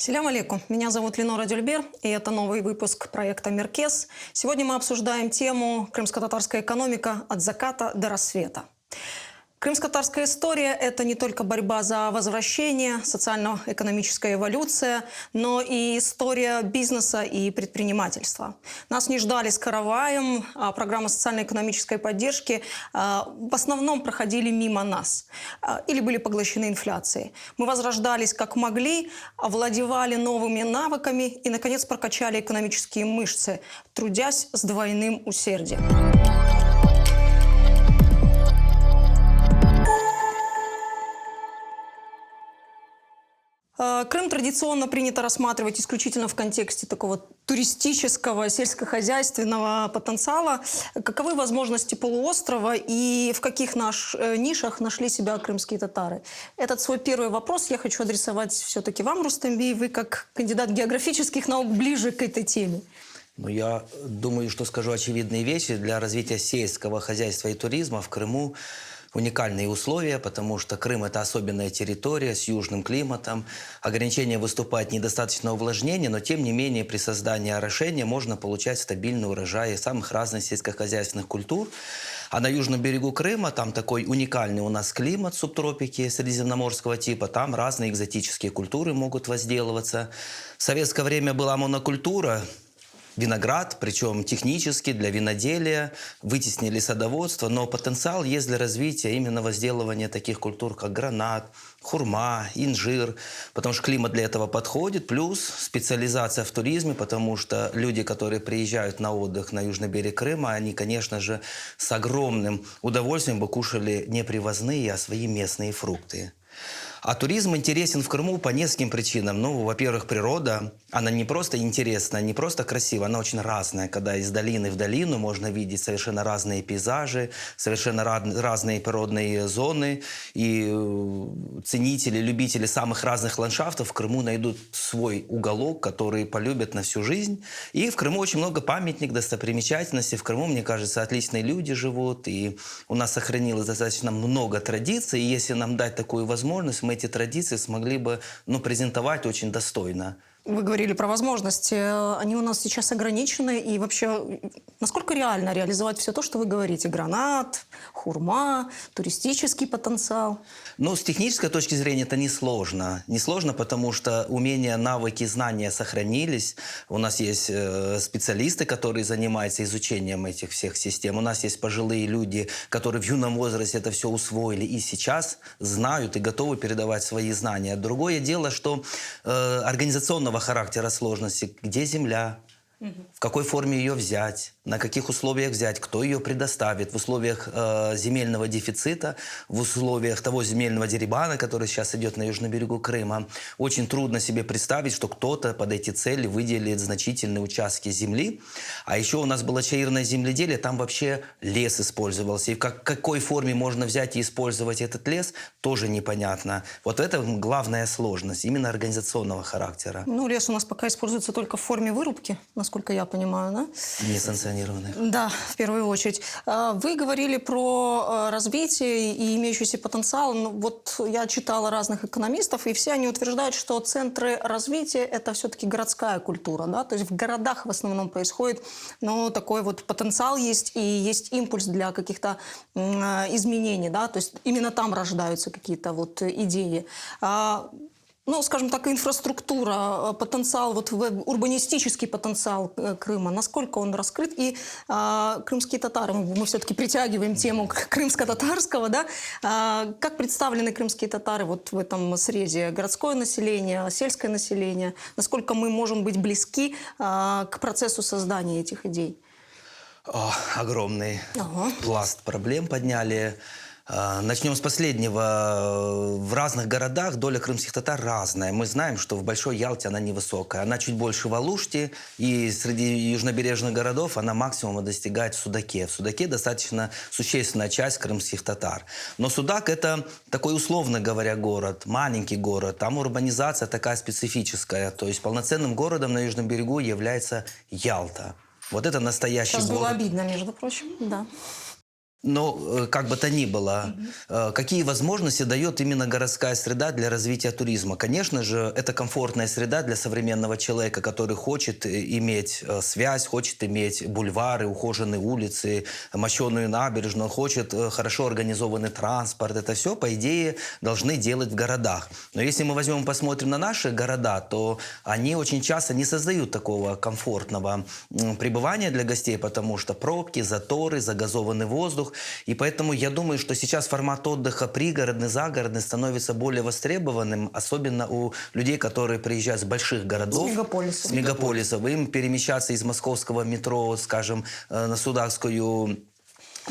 Селям алейкум. Меня зовут Ленора Дюльбер, и это новый выпуск проекта «Меркес». Сегодня мы обсуждаем тему «Крымско-татарская экономика от заката до рассвета». Крымско-татарская история – это не только борьба за возвращение, социально-экономическая эволюция, но и история бизнеса и предпринимательства. Нас не ждали с караваем, а программы социально-экономической поддержки в основном проходили мимо нас или были поглощены инфляцией. Мы возрождались как могли, овладевали новыми навыками и, наконец, прокачали экономические мышцы, трудясь с двойным усердием. Крым традиционно принято рассматривать исключительно в контексте такого туристического, сельскохозяйственного потенциала. Каковы возможности полуострова и в каких нишах нашли себя крымские татары? Этот свой первый вопрос я хочу адресовать все-таки вам, Рустембий. Вы, как кандидат географических наук, ближе к этой теме. Ну, я думаю, что скажу очевидные вещи. Для развития сельского хозяйства и туризма в Крыму уникальные условия, потому что Крым – это особенная территория с южным климатом. Ограничение выступает недостаточное увлажнение, но тем не менее при создании орошения можно получать стабильный урожай самых разных сельскохозяйственных культур. А на южном берегу Крыма там такой уникальный у нас климат, субтропики средиземноморского типа. Там разные экзотические культуры могут возделываться. В советское время была монокультура. Виноград, причем технически для виноделия, вытеснили садоводство, но потенциал есть для развития именно возделывания таких культур, как гранат, хурма, инжир, потому что климат для этого подходит, плюс специализация в туризме, потому что люди, которые приезжают на отдых на южный берег Крыма, они, конечно же, с огромным удовольствием бы кушали не привозные, а свои местные фрукты. А туризм интересен в Крыму по нескольким причинам. Ну, во-первых, природа, она не просто интересная, не просто красивая, она очень разная. Когда из долины в долину можно видеть совершенно разные пейзажи, совершенно разные природные зоны. И ценители, любители самых разных ландшафтов в Крыму найдут свой уголок, который полюбят на всю жизнь. И в Крыму очень много памятников, достопримечательностей. В Крыму, мне кажется, отличные люди живут. И у нас сохранилось достаточно много традиций. И если нам дать такую возможность, мы эти традиции смогли бы презентовать очень достойно. Вы говорили про возможности. Они у нас сейчас ограничены. И вообще, насколько реально реализовать все то, что вы говорите? Гранат, хурма, туристический потенциал? Ну, с технической точки зрения это несложно. Несложно, потому что умения, навыки, знания сохранились. У нас есть специалисты, которые занимаются изучением этих всех систем. У нас есть пожилые люди, которые в юном возрасте это все усвоили и сейчас знают и готовы передавать свои знания. Другое дело, что организационного характера сложности, где земля, в какой форме ее взять, на каких условиях взять, кто ее предоставит, в условиях земельного дефицита, в условиях того земельного дерибана, который сейчас идет на южном берегу Крыма. Очень трудно себе представить, что кто-то под эти цели выделит значительные участки земли. А еще у нас было чаирное земледелие, там вообще лес использовался. И в какой форме можно взять и использовать этот лес, тоже непонятно. Вот это главная сложность, именно организационного характера. Ну, лес у нас пока используется только в форме вырубки, насколько я понимаю, да? Несанкционированных. Да, в первую очередь. Вы говорили про развитие и имеющийся потенциал. Ну, вот я читала разных экономистов, и все они утверждают, что центры развития – это все-таки городская культура, да? То есть в городах в основном происходит, но такой вот потенциал есть, и есть импульс для каких-то изменений, да? То есть именно там рождаются какие-то вот идеи. Ну, скажем так, инфраструктура, потенциал, вот урбанистический потенциал Крыма, насколько он раскрыт? И крымские татары, мы все-таки притягиваем тему крымско-татарского, да? Как представлены крымские татары вот в этом срезе? Городское население, сельское население? Насколько мы можем быть близки к процессу создания этих идей? Огромный пласт проблем подняли. Начнем с последнего. В разных городах доля крымских татар разная. Мы знаем, что в Большой Ялте она невысокая. Она чуть больше в Алуште, и среди южнобережных городов она максимума достигает в Судаке. В Судаке достаточно существенная часть крымских татар. Но Судак – это такой, условно говоря, город, маленький город. Там урбанизация такая специфическая. То есть полноценным городом на южном берегу является Ялта. Вот это настоящий Сейчас город. было обидно, между прочим, да. Но как бы то ни было, какие возможности дает именно городская среда для развития туризма? Конечно же, это комфортная среда для современного человека, который хочет иметь связь, хочет иметь бульвары, ухоженные улицы, мощеную набережную, хочет хорошо организованный транспорт. Это все, по идее, должны делать в городах. Но если мы возьмем и посмотрим на наши города, то они очень часто не создают такого комфортного пребывания для гостей, потому что пробки, заторы, загазованный воздух. И поэтому я думаю, что сейчас формат отдыха пригородный, загородный становится более востребованным, особенно у людей, которые приезжают с больших городов. С мегаполисов. С мегаполисов. Им перемещаться из московского метро, скажем, на Судакскую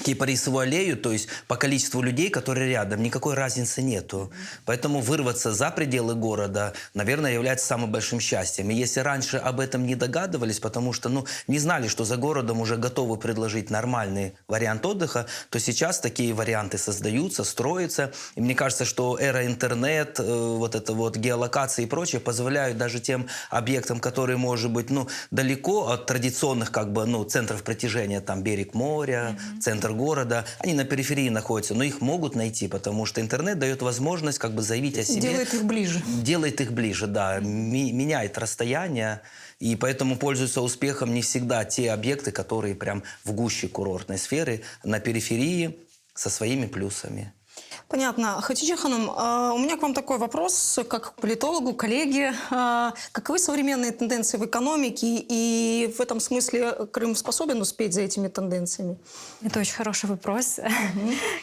Кипарисовую аллею, то есть по количеству людей, которые рядом, никакой разницы нету. Поэтому вырваться за пределы города, наверное, является самым большим счастьем. И если раньше об этом не догадывались, потому что не знали, что за городом уже готовы предложить нормальный вариант отдыха, то сейчас такие варианты создаются, строятся. И мне кажется, что эра интернет, вот это вот геолокация и прочее позволяют даже тем объектам, которые, может быть, далеко от традиционных центров притяжения, там берег моря, центр города, они на периферии находятся, но их могут найти, потому что интернет дает возможность заявить о себе. Делает их ближе. Делает их ближе, да. Меняет расстояние, и поэтому пользуются успехом не всегда те объекты, которые прям в гуще курортной сферы, на периферии со своими плюсами. Понятно. Хатича Ханум, у меня к вам такой вопрос, как к политологу, коллеге. Каковы современные тенденции в экономике, и в этом смысле Крым способен успеть за этими тенденциями? Это очень хороший вопрос,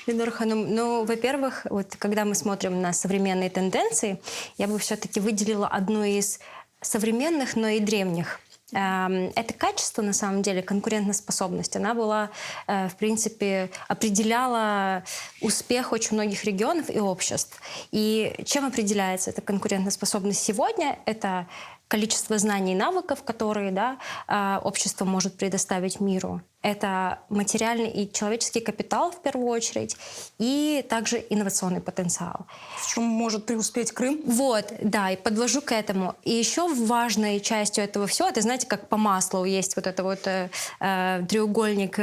Ленор Ханум. Во-первых, когда мы смотрим на современные тенденции, я бы все-таки выделила одну из современных, но и древних. Это качество, на самом деле, конкурентоспособность, она была, в принципе, определяла успех очень многих регионов и обществ. И чем определяется эта конкурентоспособность сегодня? Это количество знаний и навыков, которые общество может предоставить миру. Это материальный и человеческий капитал, в первую очередь, и также инновационный потенциал. В чем может преуспеть Крым? И подвожу к этому. И еще важной частью этого всего, это, знаете, как по маслу есть треугольник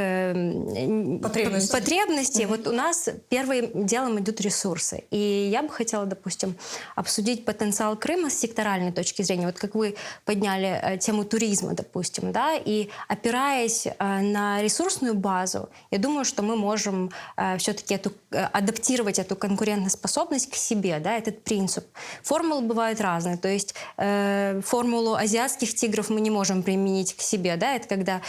потребностей. У нас первым делом идут ресурсы. И я бы хотела, допустим, обсудить потенциал Крыма с секторальной точки зрения. Как вы подняли тему туризма, допустим, и опираясь на ресурсную базу, я думаю, что мы можем все-таки адаптировать эту конкурентоспособность к себе, этот принцип. Формулы бывают разные, то есть формулу азиатских тигров мы не можем применить к себе, это когда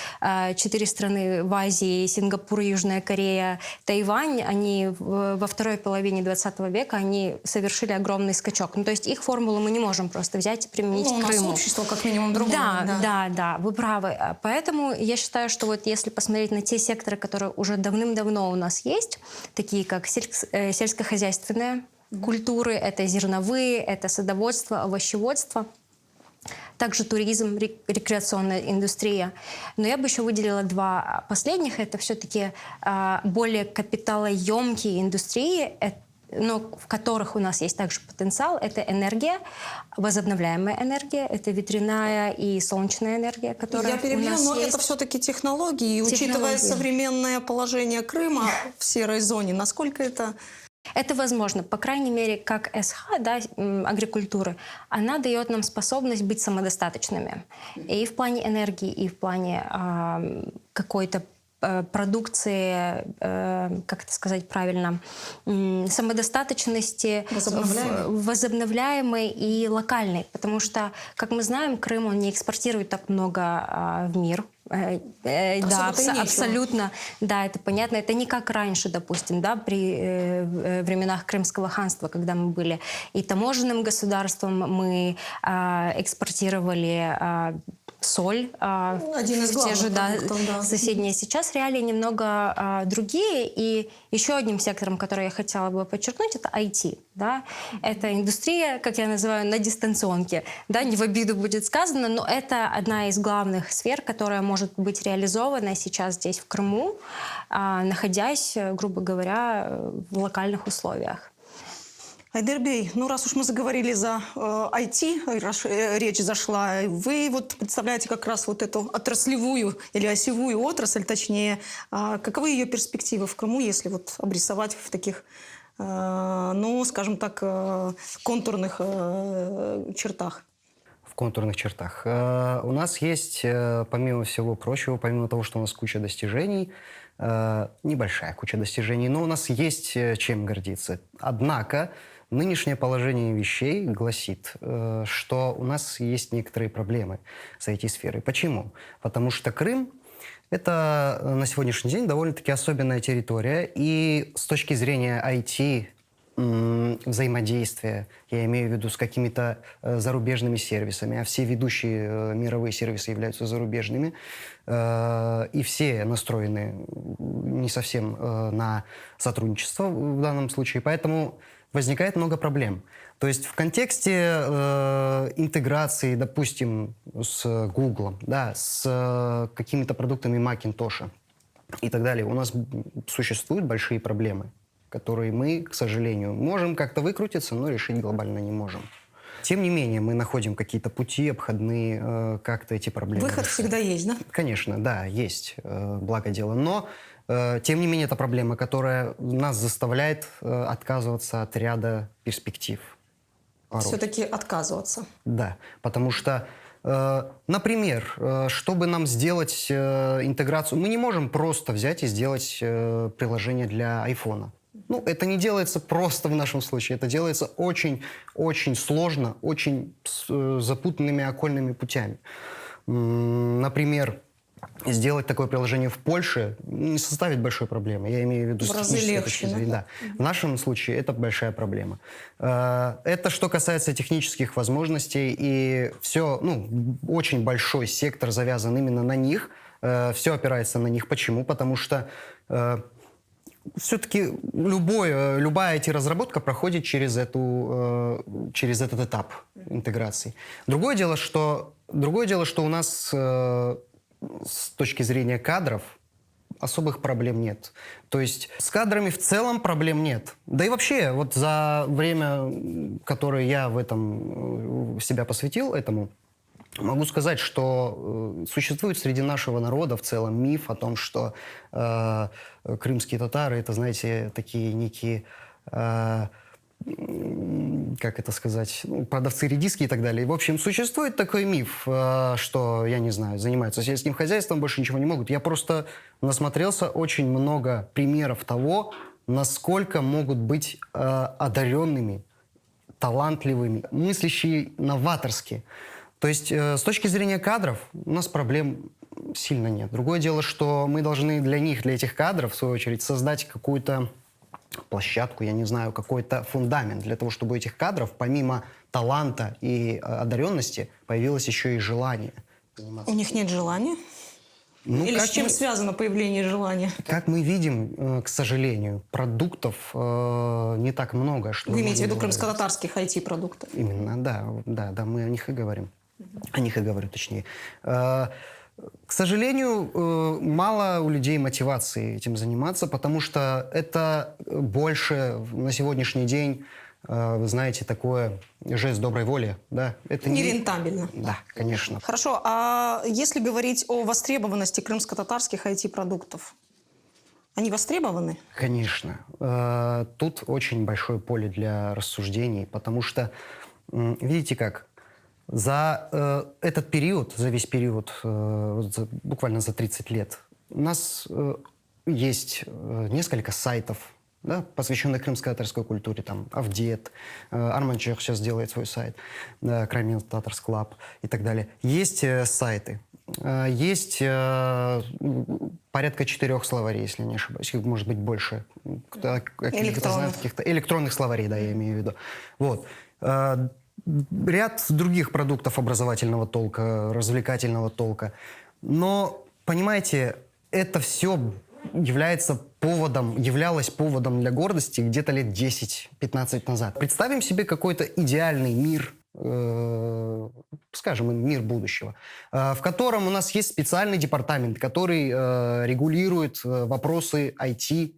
4 страны в Азии, Сингапур, Южная Корея, Тайвань, они во второй половине 20 века они совершили огромный скачок. То есть их формулу мы не можем просто взять и применить к Крыму. У нас общество как минимум другое. Да, вы правы. Поэтому я считаю, что если посмотреть на те секторы, которые уже давным-давно у нас есть, такие как сельскохозяйственные культуры, это зерновые, это садоводство, овощеводство, также туризм, рекреационная индустрия. Но я бы еще выделила 2 последних. Это все-таки более капиталоемкие индустрии, в которых у нас есть также потенциал. Это энергия, возобновляемая энергия, это ветряная и солнечная энергия, которая Я перебью, у нас но есть. это все-таки технологии. И учитывая современное положение Крыма в серой зоне, насколько это... Это возможно. По крайней мере, как СХ, агрикультуры, она дает нам способность быть самодостаточными. И в плане энергии, и в плане какой-то продукции, как это сказать правильно, самодостаточности, возобновляемой и локальной. Потому что, как мы знаем, Крым, он не экспортирует так много в мир. Абсолютно. Да, это понятно. Это не как раньше, допустим, при временах Крымского ханства, когда мы были и таможенным государством, мы экспортировали соль, один из главных соседние. Сейчас реалии немного другие. И еще одним сектором, который я хотела бы подчеркнуть, это IT. Это индустрия, как я называю, на дистанционке. Не в обиду будет сказано, но это одна из главных сфер, которая может быть реализована сейчас здесь, в Крыму, находясь, грубо говоря, в локальных условиях. Айдербей, ну раз уж мы заговорили за IT, раз речь зашла, вы вот представляете как раз вот эту отраслевую или осевую отрасль, точнее, каковы ее перспективы в Крыму, если вот обрисовать в таких, ну, скажем так, контурных чертах? В контурных чертах. У нас есть, помимо всего прочего, помимо того, что у нас куча достижений, небольшая куча достижений, но у нас есть чем гордиться. Однако нынешнее положение вещей гласит, что у нас есть некоторые проблемы с IT-сферой. Почему? Потому что Крым — это на сегодняшний день довольно-таки особенная территория, и с точки зрения IT взаимодействия, я имею в виду с какими-то зарубежными сервисами, а все ведущие мировые сервисы являются зарубежными, и все настроены не совсем на сотрудничество в данном случае, поэтому возникает много проблем. То есть в контексте интеграции, допустим, с Google, да, с какими-то продуктами Macintosh и так далее, у нас существуют большие проблемы, которые мы, к сожалению, можем как-то выкрутиться, но решить глобально не можем. Тем не менее, мы находим какие-то пути обходные, как-то эти проблемы Выход решать. всегда есть, да? Конечно, да, есть, благо дело. Но, тем не менее, это проблема, которая нас заставляет отказываться от ряда перспектив. Порой. Все-таки отказываться. Да, потому что, например, чтобы нам сделать интеграцию, мы не можем просто взять и сделать приложение для айфона. Ну, это не делается просто в нашем случае, это делается очень сложно, очень запутанными окольными путями. Например, сделать такое приложение в Польше не составит большой проблемы. Я имею в виду В с разы технической легче, точки зрения. да? Да. В нашем случае это большая проблема. Это что касается технических возможностей, и все, ну, очень большой сектор завязан именно на них. Все опирается на них. Почему? Потому что все-таки любая IT-разработка проходит через этот этап интеграции. Другое дело, что у нас с точки зрения кадров особых проблем нет. То есть с кадрами в целом проблем нет. Да и вообще, вот за время, которое я в этом себя посвятил этому, могу сказать, что существует среди нашего народа в целом миф о том, что крымские татары — это, знаете, такие некие, как это сказать, ну, продавцы редиски и так далее. В общем, существует такой миф, что, я не знаю, занимаются сельским хозяйством, больше ничего не могут. Я просто насмотрелся очень много примеров того, насколько могут быть одаренными, талантливыми, мыслящие новаторски. То есть с точки зрения кадров у нас проблем сильно нет. Другое дело, что мы должны для этих кадров, в свою очередь, создать какую-то площадку, я не знаю, какой-то фундамент для того, чтобы у этих кадров, помимо таланта и одаренности, появилось еще и желание заниматься. У них нет желания? Ну, Или с чем связано появление желания? Как мы видим, к сожалению, продуктов не так много. Что Вы имеете в виду крымско-татарских IT-продуктов? Именно, да, мы о них и говорим. О них и говорю, точнее. К сожалению, мало у людей мотивации этим заниматься, потому что это больше на сегодняшний день, вы знаете, такое жест доброй воли. Да? Это Нерентабельно. Да, конечно. Хорошо, а если говорить о востребованности крымско-татарских IT-продуктов, они востребованы? Конечно. Тут очень большое поле для рассуждений, потому что, видите как, за этот период, за весь период, буквально за 30 лет, у нас есть несколько сайтов, да, посвященных крымско-татарской культуре, там, Авдет, Арманчех сейчас делает свой сайт, Крайний Татарс Клаб и так далее. Есть сайты, есть порядка 4 словарей, если не ошибаюсь, может быть больше. Электронных словарей, да, я имею в виду. Вот. Ряд других продуктов образовательного толка, развлекательного толка. Но, понимаете, это все являлось поводом для гордости где-то лет 10-15 назад. Представим себе какой-то идеальный мир, скажем, мир будущего, в котором у нас есть специальный департамент, который регулирует вопросы IT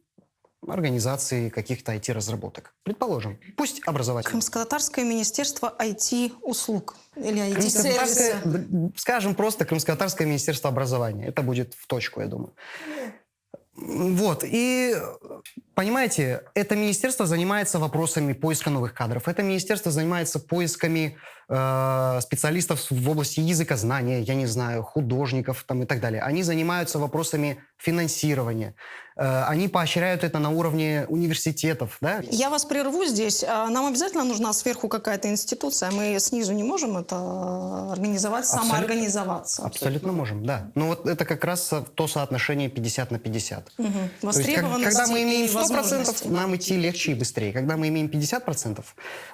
организации каких-то IT-разработок. Предположим, пусть образовательных. Крымско-татарское министерство IT-услуг или IT-сервиса. Скажем просто Крымско-татарское министерство образования. Это будет в точку, я думаю. Вот, и понимаете, это министерство занимается вопросами поиска новых кадров, это министерство занимается поисками специалистов в области языкознания, я не знаю, художников там, и так далее. Они занимаются вопросами финансирования, они поощряют это на уровне университетов. Да? Я вас прерву здесь. Нам обязательно нужна сверху какая-то институция. Мы снизу не можем это организовать, самоорганизоваться. Абсолютно можем, да. Но вот это как раз то соотношение 50 на 50. Угу. То есть, когда мы имеем 100%, нам идти легче и быстрее. Когда мы имеем 50%,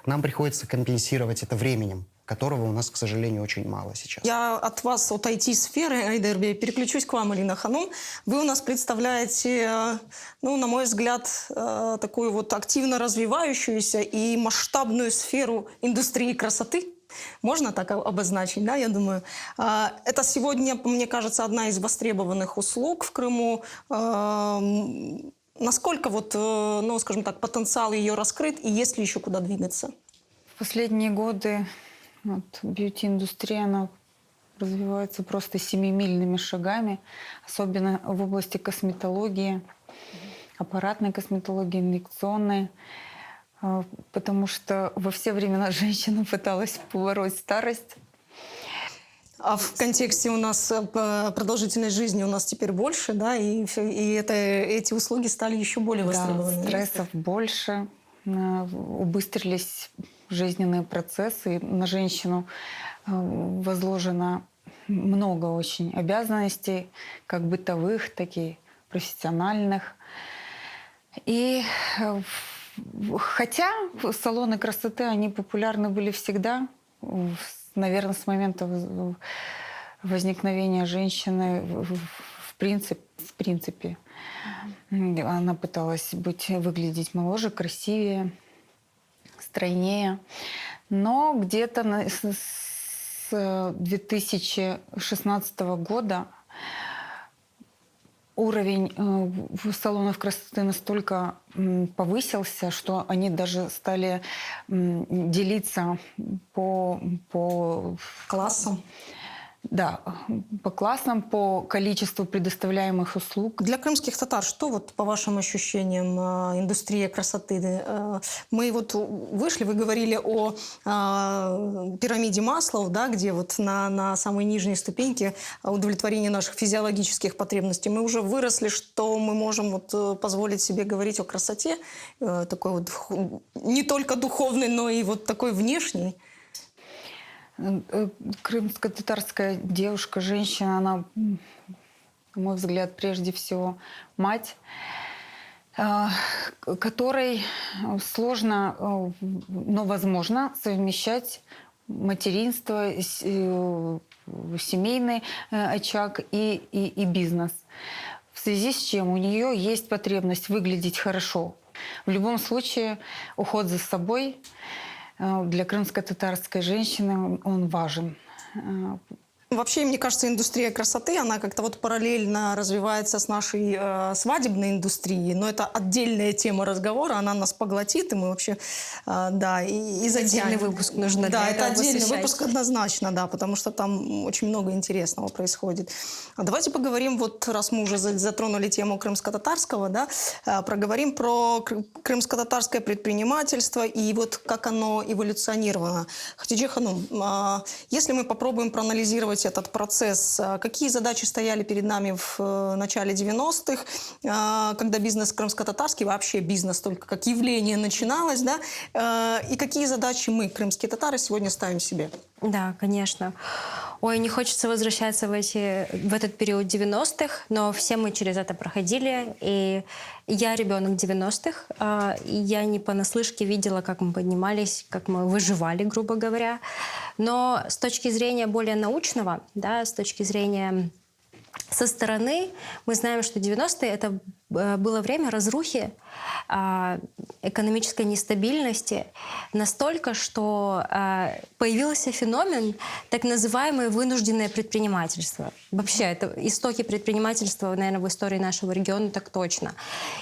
нам приходится компенсировать это временем, которого у нас, к сожалению, очень мало сейчас. Я от вас, от IT-сферы, Айдерби, переключусь к вам, Алина Ханум. Вы у нас представляете, ну, на мой взгляд, такую вот активно развивающуюся и масштабную сферу индустрии красоты. Можно так обозначить, да, я думаю. Это сегодня, мне кажется, одна из востребованных услуг в Крыму. Насколько вот, ну, скажем так, потенциал ее раскрыт и есть ли еще куда двигаться? В последние годы вот, бьюти-индустрия, она развивается просто семимильными шагами, особенно в области косметологии, аппаратной косметологии, инъекционной, потому что во все времена женщина пыталась побороть старость. А в контексте у нас продолжительность жизни у нас теперь больше, да, и эти услуги стали еще более востребованными. Да, стрессов больше, убыстрились жизненные процессы. На женщину возложено много очень обязанностей, как бытовых, так и профессиональных. И хотя салоны красоты, они популярны были всегда, наверное, с момента возникновения женщины, в принципе, она пыталась выглядеть моложе, красивее, стройнее. Но где-то с 2016 года уровень салонов красоты настолько повысился, что они даже стали делиться по Классом. Да, по классам, по количеству предоставляемых услуг. Для крымских татар что вот по вашим ощущениям индустрия красоты? Мы вот вышли, вы говорили о пирамиде Маслоу, да, где вот на самой нижней ступеньке удовлетворение наших физиологических потребностей. Мы уже выросли, что мы можем вот позволить себе говорить о красоте, такой вот не только духовной, но и вот такой внешней. Крымско-татарская девушка, женщина, она, на мой взгляд, прежде всего мать, которой сложно, но возможно совмещать материнство, семейный очаг и бизнес. В связи с чем у нее есть потребность выглядеть хорошо. В любом случае уход за собой для крымско-татарской женщины он важен. Вообще, мне кажется, индустрия красоты, она как-то вот параллельно развивается с нашей свадебной индустрией, но это отдельная тема разговора, она нас поглотит, и мы вообще, да, и затянем. Отдельный выпуск нужно да, для это этого отдельный посвящать. выпуск однозначно, да, потому что там очень много интересного происходит. А давайте поговорим, вот раз мы уже затронули тему крымско-татарского, да, проговорим про крымско-татарское предпринимательство и вот как оно эволюционировало. Хатидже Ханум, если мы попробуем проанализировать этот процесс. Какие задачи стояли перед нами в начале 90-х, когда бизнес крымско-татарский, вообще бизнес только как явление начиналось, да? И какие задачи мы, крымские татары, сегодня ставим себе? Да, конечно. Ой, не хочется возвращаться в этот период 90-х, но все мы через это проходили. И я ребенок 90-х, и я не понаслышке видела, как мы поднимались, как мы выживали, грубо говоря. Но с точки зрения более научного, да, с точки зрения со стороны, мы знаем, что 90-е — это было время разрухи, экономической нестабильности настолько, что появился феномен так называемое вынужденное предпринимательство. Вообще, это истоки предпринимательства, наверное, в истории нашего региона так точно.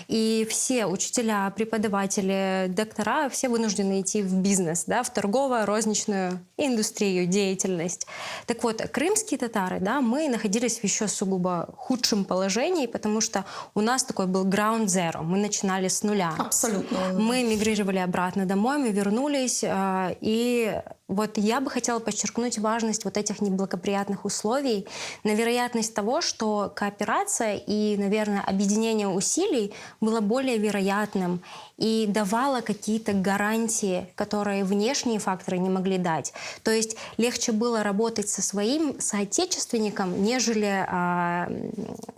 И все учителя, преподаватели, доктора, все вынуждены идти в бизнес, да, в торгово-розничную индустрию, деятельность. Так вот, крымские татары, да, мы находились в еще сугубо худшем положении, потому что у нас такой был ground zero. Мы начинали с нуля. Абсолютно. Мы мигрировали обратно домой, мы вернулись, и вот я бы хотела подчеркнуть важность вот этих неблагоприятных условий, на вероятность того, что кооперация и, наверное, объединение усилий было более вероятным и давало какие-то гарантии, которые внешние факторы не могли дать. То есть легче было работать со своим соотечественником, нежели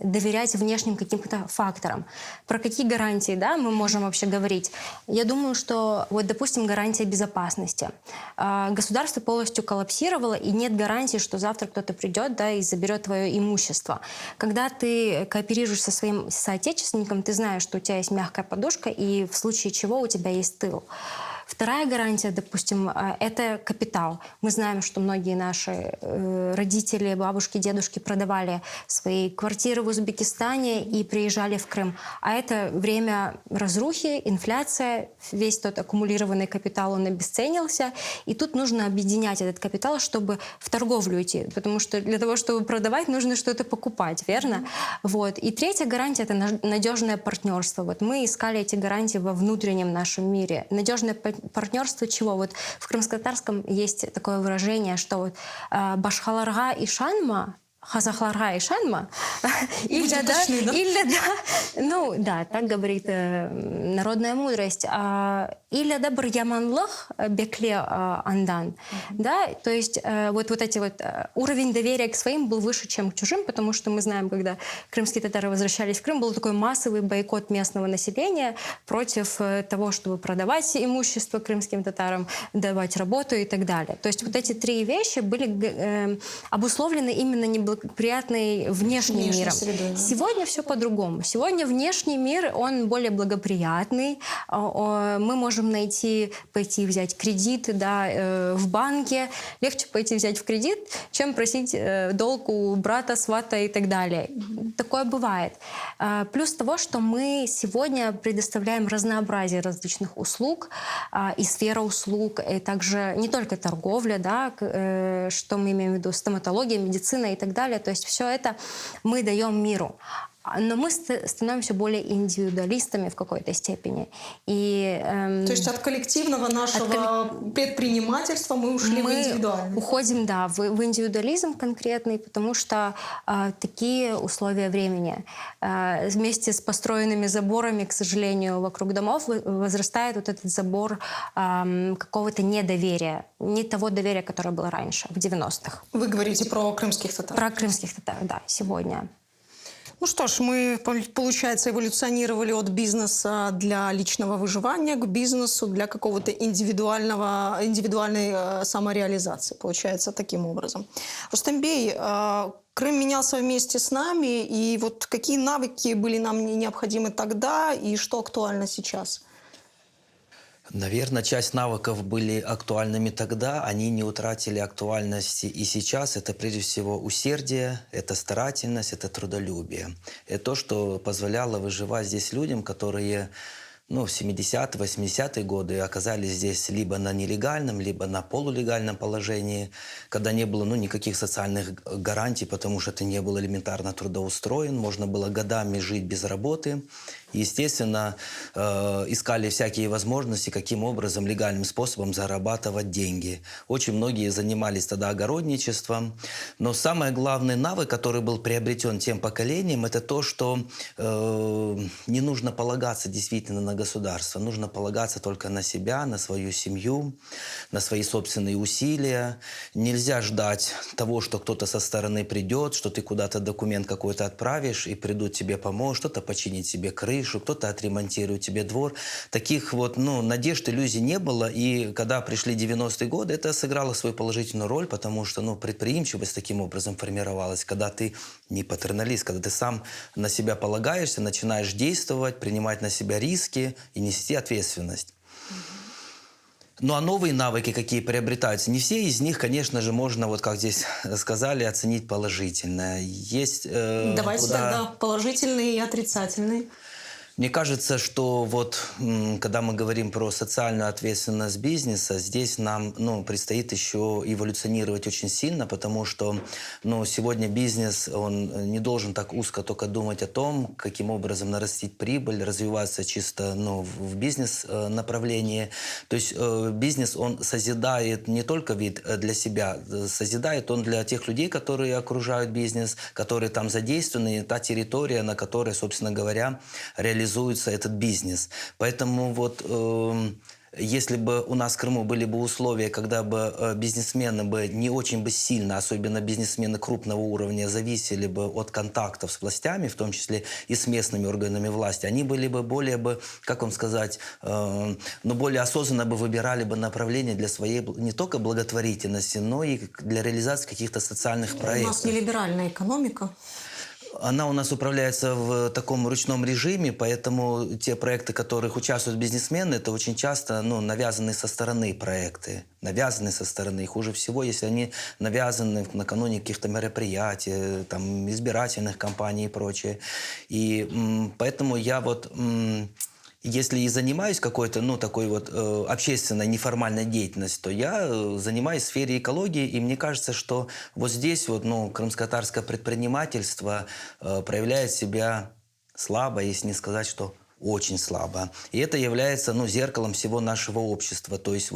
доверять внешним каким-то факторам. Про какие гарантии, да, мы можем вообще говорить? Я думаю, что, вот, допустим, гарантия безопасности. Государство полностью коллапсировало, и нет гарантии, что завтра кто-то придет, да, и заберет твое имущество. Когда ты кооперируешь со своим соотечественником, ты знаешь, что у тебя есть мягкая подушка, и в случае чего у тебя есть тыл. Вторая гарантия, допустим, это капитал. Мы знаем, что многие наши родители, бабушки, дедушки продавали свои квартиры в Узбекистане и приезжали в Крым. А это время разрухи, инфляция, весь тот аккумулированный капитал, он обесценился. И тут нужно объединять этот капитал, чтобы в торговлю идти. Потому что для того, чтобы продавать, нужно что-то покупать, верно? Вот. И третья гарантия — это надежное партнерство. Вот мы искали эти гарантии во внутреннем нашем мире. Надежное партнерство чего? Вот в крымско-татарском есть такое выражение, что вот башхаларга и шанма, хазахларга и шанма, или да, ну да, так говорит народная мудрость, или добр яманлых бекле андан, да, то есть вот эти вот уровень доверия к своим был выше, чем к чужим, потому что мы знаем, когда крымские татары возвращались в Крым, был такой массовый бойкот местного населения против того, чтобы продавать имущество крымским татарам, давать работу и так далее. То есть вот эти три вещи были обусловлены именно неблагоприятной внешним миром. Средой, да. Сегодня все по-другому. Сегодня внешний мир, он более благоприятный. Мы можем пойти взять кредит, да, в банке. Легче пойти взять в кредит, чем просить долг у брата, свата и так далее. Такое бывает. Плюс того, что мы сегодня предоставляем разнообразие различных услуг, и сфера услуг, и также не только торговля, да, что мы имеем в виду, стоматология, медицина и так далее. То есть все это мы даем миру. Но мы становимся более индивидуалистами в какой-то степени. То есть от коллективного нашего предпринимательства мы ушли в индивидуальное. Уходим, да, в индивидуализм конкретный, потому что такие условия времени. Вместе с построенными заборами, к сожалению, вокруг домов возрастает вот этот забор какого-то недоверия. Не того доверия, которое было раньше, в 90-х. Вы говорите про крымских татар. Про крымских татар, да, сегодня. Ну что ж, мы, получается, эволюционировали от бизнеса для личного выживания к бизнесу для какого-то индивидуальной самореализации. Получается, таким образом. Рустамбей, Крым менялся вместе с нами, и вот какие навыки были нам необходимы тогда и что актуально сейчас? Наверное, часть навыков были актуальными тогда, они не утратили актуальности и сейчас. Это прежде всего усердие, это старательность, это трудолюбие. Это то, что позволяло выживать здесь людям, которые в 70-е, 80-е годы оказались здесь либо на нелегальном, либо на полулегальном положении, когда не было никаких социальных гарантий, потому что ты не был элементарно трудоустроен, можно было годами жить без работы. Естественно, искали всякие возможности, каким образом легальным способом зарабатывать деньги. Очень многие занимались тогда огородничеством. Но самый главный навык, который был приобретен тем поколением, это то, что не нужно полагаться действительно на государство. Нужно полагаться только на себя, на свою семью, на свои собственные усилия. Нельзя ждать того, что кто-то со стороны придет, что ты куда-то документ какой-то отправишь, и придут тебе помочь, что-то починить себе крышу, крышу, кто-то отремонтирует тебе двор. Таких вот, надежд, иллюзий не было. И когда пришли 90-е годы, это сыграло свою положительную роль, потому что, предприимчивость таким образом формировалась, когда ты не патерналист, когда ты сам на себя полагаешься, начинаешь действовать, принимать на себя риски и нести ответственность. Ну а новые навыки, какие приобретаются, не все из них, конечно же, можно, вот как здесь сказали, оценить положительно. Есть... Давайте тогда положительные и отрицательные. Мне кажется, что когда мы говорим про социальную ответственность бизнеса, здесь нам предстоит еще эволюционировать очень сильно, потому что сегодня бизнес, он не должен так узко только думать о том, каким образом нарастить прибыль, развиваться чисто в бизнес-направлении. То есть бизнес, он созидает не только вид для себя, созидает он для тех людей, которые окружают бизнес, которые там задействованы, та территория, на которой, собственно говоря, реализуется этот бизнес. Поэтому если бы у нас в Крыму были бы условия, когда бы бизнесмены бы не очень бы сильно, особенно бизнесмены крупного уровня, зависели бы от контактов с властями, в том числе и с местными органами власти, они были бы более бы, как вам сказать, более осознанно бы выбирали бы направление для своей не только благотворительности, но и для реализации каких-то социальных проектов. У нас нелиберальная экономика. Она у нас управляется в таком ручном режиме, поэтому те проекты, в которых участвуют бизнесмены, это очень часто навязанные со стороны проекты. Навязанные со стороны. Хуже всего, если они навязаны накануне каких-то мероприятий, там, избирательных кампаний и прочее. И поэтому я если и занимаюсь какой-то, такой общественной неформальной деятельностью, то я занимаюсь в сфере экологии, и мне кажется, что вот здесь крымско-татарское предпринимательство проявляет себя слабо, если не сказать, что очень слабо. И это является зеркалом всего нашего общества. То есть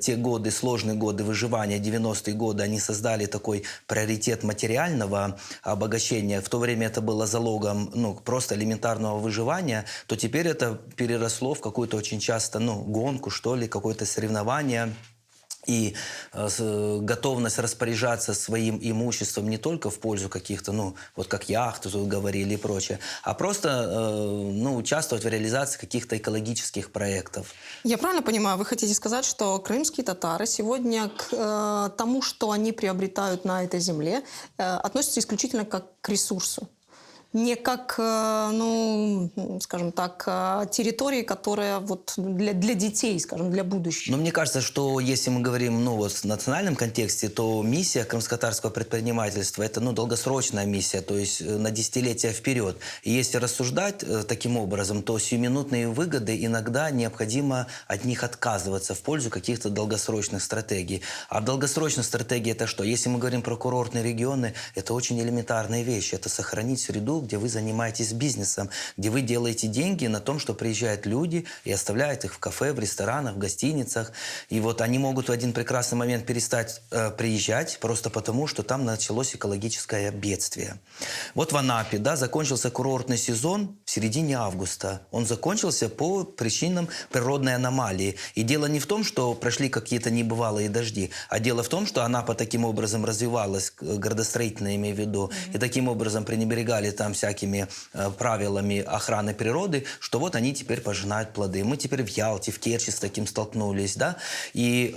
те годы, сложные годы выживания, 90-е годы, они создали такой приоритет материального обогащения. В то время это было залогом просто элементарного выживания, то теперь это переросло в какую-то очень часто гонку, что ли, какое-то соревнование. И готовность распоряжаться своим имуществом не только в пользу каких-то, как яхты тут говорили и прочее, а просто участвовать в реализации каких-то экологических проектов. Я правильно понимаю, вы хотите сказать, что крымские татары сегодня к тому, что они приобретают на этой земле, относятся исключительно как к ресурсу? Не как, скажем так, территории, которая для детей, скажем, для будущего. Но мне кажется, что если мы говорим в национальном контексте, то миссия крымско-татарского предпринимательства – это долгосрочная миссия, то есть на десятилетия вперед. И если рассуждать таким образом, то сиюминутные выгоды иногда необходимо от них отказываться в пользу каких-то долгосрочных стратегий. А долгосрочная стратегия – это что? Если мы говорим про курортные регионы, это очень элементарные вещи. Это сохранить среду, где вы занимаетесь бизнесом, где вы делаете деньги на том, что приезжают люди и оставляют их в кафе, в ресторанах, в гостиницах. И они могут в один прекрасный момент перестать приезжать просто потому, что там началось экологическое бедствие. В Анапе, закончился курортный сезон в середине августа. Он закончился по причинам природной аномалии. И дело не в том, что прошли какие-то небывалые дожди, а дело в том, что Анапа таким образом развивалась, градостроительно имею в виду, и таким образом пренебрегали там всякими правилами охраны природы, что они теперь пожинают плоды. Мы теперь в Ялте, в Керчи с таким столкнулись, и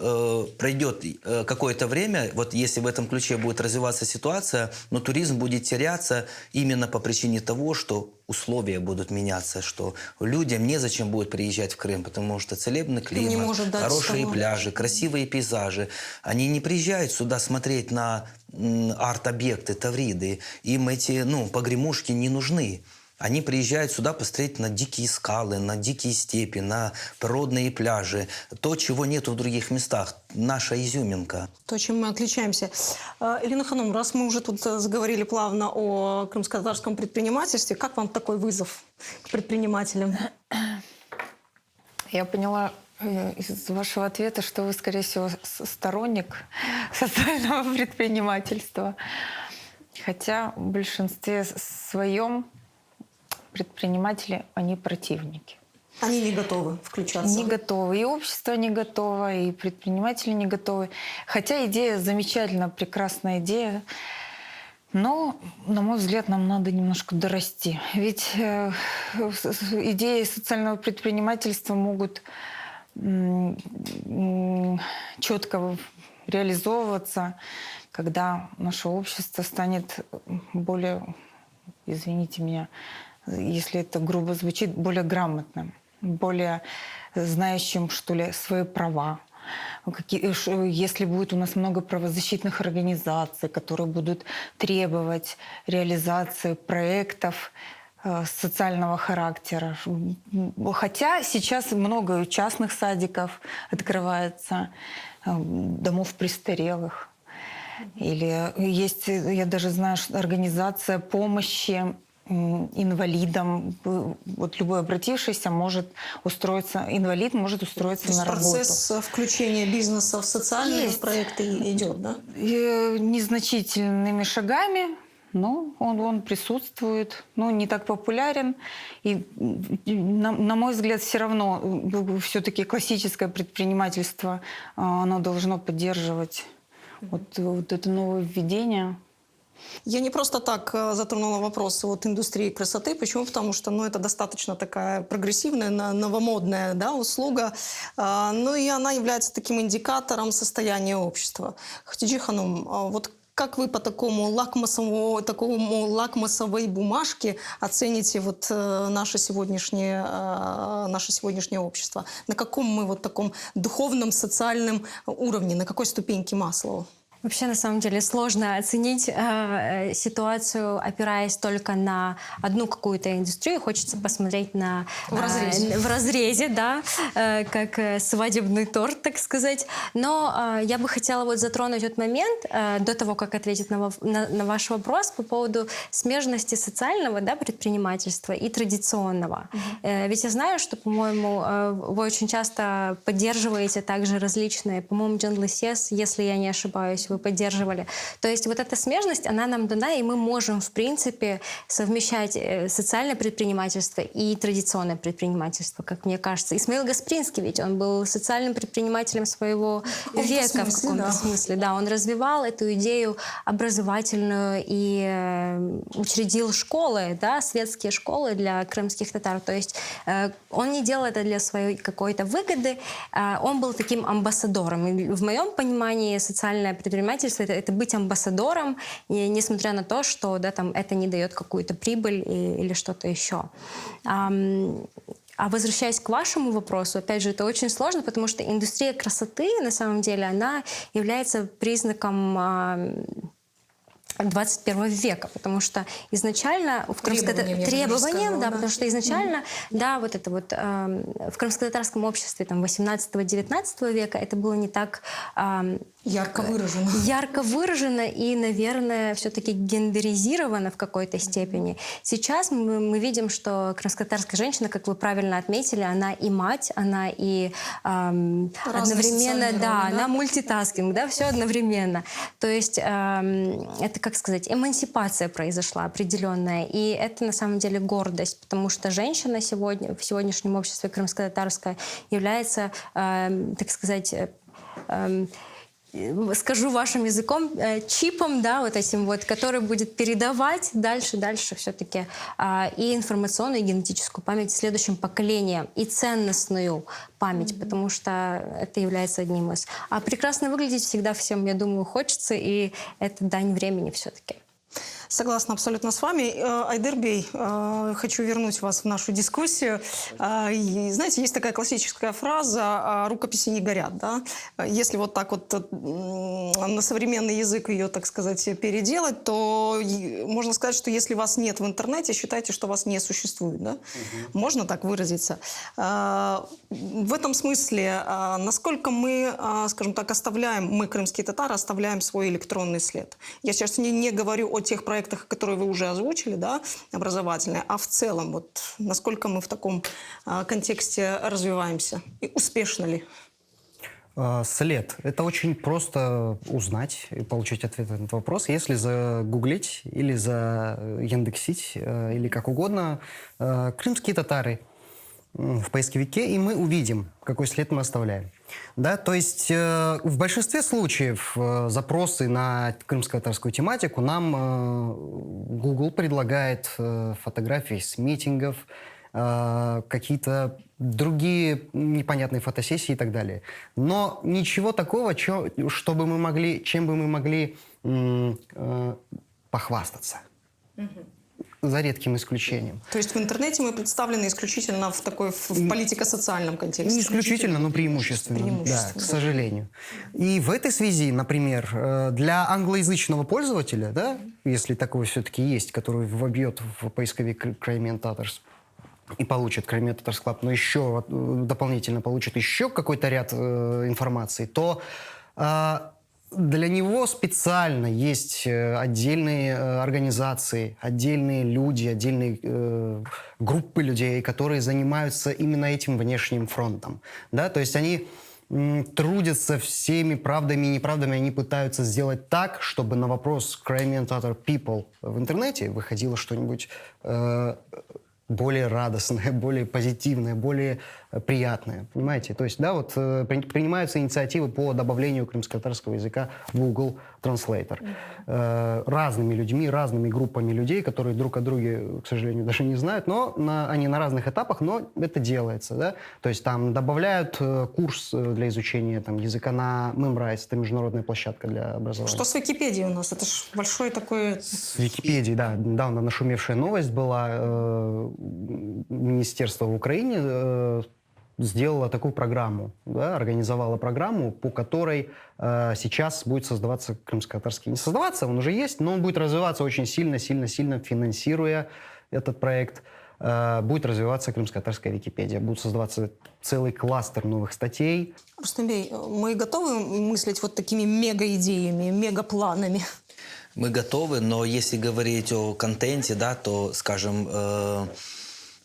пройдет какое-то время, если в этом ключе будет развиваться ситуация, но туризм будет теряться именно по причине того, что условия будут меняться, что людям незачем будет приезжать в Крым, потому что целебный климат, хорошие пляжи, красивые пейзажи. Они не приезжают сюда смотреть на арт-объекты, тавриды. Им эти погремушки не нужны. Они приезжают сюда посмотреть на дикие скалы, на дикие степи, на природные пляжи. То, чего нет в других местах. Наша изюминка. То, чем мы отличаемся. Элина Ханум, раз мы уже тут заговорили плавно о крымско-татарском предпринимательстве, как вам такой вызов к предпринимателям? Я поняла из вашего ответа, что вы, скорее всего, сторонник социального предпринимательства. Хотя в большинстве своем предприниматели, они противники. Они не готовы включаться. Не готовы. И общество не готово, и предприниматели не готовы. Хотя идея замечательная, прекрасная идея. Но, на мой взгляд, нам надо немножко дорасти. Ведь идеи социального предпринимательства могут четко реализовываться, когда наше общество станет более, извините меня, если это грубо звучит, более грамотным, более знающим, что ли, свои права. Если будет у нас много правозащитных организаций, которые будут требовать реализации проектов социального характера. Хотя сейчас много частных садиков открывается, домов престарелых. Или есть, я даже знаю, организация помощи инвалидам. Вот любой обратившийся может устроиться, инвалид может устроиться на работу. Процесс включения бизнеса в социальные проекты идет, да? Незначительными шагами, но он присутствует, но не так популярен. И, на мой взгляд, все равно все-таки классическое предпринимательство, оно должно поддерживать вот это нововведение. Я не просто так затронула вопрос индустрии красоты. Почему? Потому что это достаточно такая прогрессивная, новомодная, да, услуга. И она является таким индикатором состояния общества. Хатиджи Ханум, вот как вы по такому лакмусовой бумажке оцените наше сегодняшнее общество? На каком мы таком духовном, социальном уровне, на какой ступеньке Маслоу? Вообще, на самом деле, сложно оценить ситуацию, опираясь только на одну какую-то индустрию. Хочется посмотреть в разрезе, да, как свадебный торт, так сказать. Но я бы хотела затронуть тот момент, до того, как ответить на ваш вопрос по поводу смежности социального, да, предпринимательства и традиционного. Ведь я знаю, что, по-моему, вы очень часто поддерживаете также различные, по-моему, Джанлысес, если я не ошибаюсь, вы поддерживали. То есть эта смежность, она нам дана, и мы можем, в принципе, совмещать социальное предпринимательство и традиционное предпринимательство, как мне кажется. Исмаил Гаспринский, ведь он был социальным предпринимателем своего века в каком-то смысле. Да, он развивал эту идею образовательную и учредил школы, да, светские школы для крымских татар. То есть он не делал это для своей какой-то выгоды, он был таким амбассадором. И в моем понимании социальное предпринимательство — это быть амбассадором, несмотря на то, что это не дает какую-то прибыль или что-то еще. А возвращаясь к вашему вопросу, опять же, это очень сложно, потому что индустрия красоты, на самом деле, она является признаком 21 века, потому что изначально в требованиям, да, потому что изначально, да, в крымско-татарском обществе 18-19 века это было не так ярко выражено. Ярко выражено и, наверное, все-таки гендеризировано в какой-то степени. Сейчас мы видим, что крымско-татарская женщина, как вы правильно отметили, она и мать, она и одновременно, да, она мультитаскинг, да, все одновременно. То есть это, как сказать, эмансипация произошла определенная, и это на самом деле гордость, потому что женщина сегодня в сегодняшнем обществе крымско-татарская является, так сказать, скажу вашим языком, чипом, да, этим который будет передавать дальше все-таки и информационную, и генетическую память следующим поколениям, и ценностную память, потому что это является одним из. А прекрасно выглядеть всегда всем, я думаю, хочется, и это дань времени все-таки. Согласна абсолютно с вами. Айдыр Бей, хочу вернуть вас в нашу дискуссию. Знаете, есть такая классическая фраза «рукописи не горят». Да? Если так на современный язык ее, так сказать, переделать, то можно сказать, что если вас нет в интернете, считайте, что вас не существует. Да? Можно так выразиться. В этом смысле, насколько мы, скажем так, мы, крымские татары, оставляем свой электронный след. Я сейчас не говорю о тех проектах, которые вы уже озвучили, да, образовательные, а в целом, насколько мы в таком контексте развиваемся и успешно ли? След. Это очень просто узнать и получить ответ на этот вопрос, если загуглить или заиндексить, или как угодно, крымские татары. в поисковике, и мы увидим, какой след мы оставляем. Да, то есть в большинстве случаев запросы на крымско-татарскую тематику нам Google предлагает фотографии с митингов, какие-то другие непонятные фотосессии и так далее. Но ничего такого, чтобы мы могли, чем бы мы могли похвастаться. За редким исключением. То есть в интернете мы представлены исключительно в такой в политико-социальном контексте? Не исключительно, но преимущественно, да, к сожалению. И в этой связи, например, для англоязычного пользователя, да, если такой все-таки есть, который вобьет в поисковик Crimean Tatars и получит Crimean Tatars Club, но еще дополнительно получит еще какой-то ряд информации, то для него специально есть отдельные организации, отдельные люди, отдельные группы людей, которые занимаются именно этим внешним фронтом. Да? То есть они трудятся всеми правдами и неправдами, они пытаются сделать так, чтобы на вопрос Crimean Tatar People в интернете выходило что-нибудь более радостное, более позитивное, более приятное. Понимаете? То есть, да, вот принимаются инициативы по добавлению крымско-татарского языка в Google Translator. Разными людьми, разными группами людей, которые друг о друге, к сожалению, даже не знают, но они на разных этапах, но это делается. Да? То есть там добавляют курс для изучения там, языка на Memrise, это международная площадка для образования. Что с Википедией у нас? Это же большой такой... С Википедией, да. Недавно нашумевшая новость была. Министерство в Украине сделала такую программу, да, организовала программу, по которой сейчас будет создаваться крымско-татарский. Не создаваться, он уже есть, но он будет развиваться очень сильно, финансируя этот проект. Будет развиваться крымско-татарская Википедия. Будет создаваться целый кластер новых статей. Рустамбей, мы готовы мыслить вот такими мега-идеями, мегапланами? Мы готовы, но если говорить о контенте, да, то, скажем,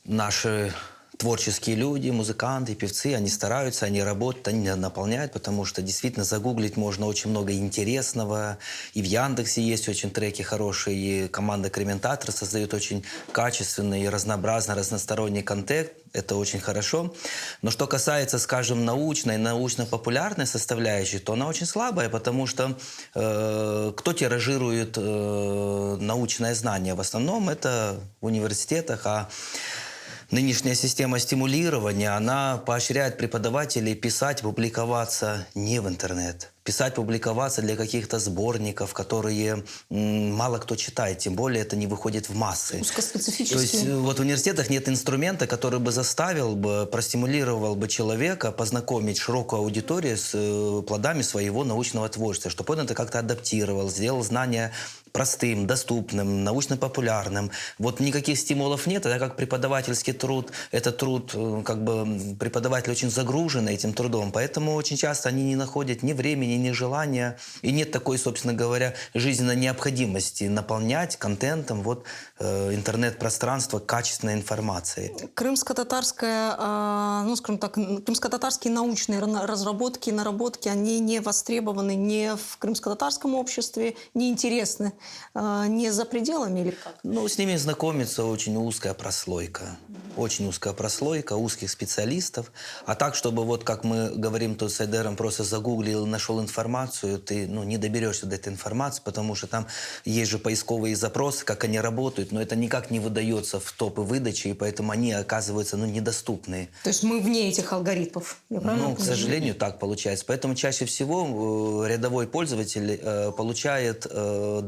наши творческие люди, музыканты, певцы, они стараются, они работают, они наполняют, потому что действительно загуглить можно очень много интересного. И в Яндексе есть очень треки хорошие, и команда Crimean Tatars создает очень качественный и разнообразный, разносторонний контент. Это очень хорошо. Но что касается, скажем, научно-популярной составляющей, то она очень слабая, потому что кто тиражирует научное знание? В основном это в университетах, а нынешняя система стимулирования, она поощряет преподавателей писать, публиковаться не в интернет. Писать, публиковаться для каких-то сборников, которые мало кто читает, тем более это не выходит в массы. Узкоспецифические. То есть вот в университетах нет инструмента, который бы заставил бы, простимулировал бы человека познакомить широкую аудиторию с плодами своего научного творчества, чтобы он это как-то адаптировал, сделал знания простым, доступным, научно-популярным. Вот никаких стимулов нет, это как преподавательский труд. Этот труд, как бы, преподаватель очень загружен этим трудом, поэтому очень часто они не находят ни времени, ни желания, и нет такой, собственно говоря, жизненной необходимости наполнять контентом вот интернет-пространство качественной информацией. Крымско-татарская, ну, скажем так, крымско-татарские научные разработки, наработки, они не востребованы ни в крымско-татарском обществе, не интересны не за пределами или как? Ну, с ними знакомиться очень узкая прослойка. Очень узкая прослойка узких специалистов. А так, чтобы вот как мы говорим тут с Айдером, просто загуглил, нашел информацию, ты не доберешься до этой информации, потому что там есть же поисковые запросы, как они работают, но это никак не выдается в топы выдачи, и поэтому они оказываются недоступны. То есть мы вне этих алгоритмов? К сожалению, так получается. Поэтому чаще всего рядовой пользователь получает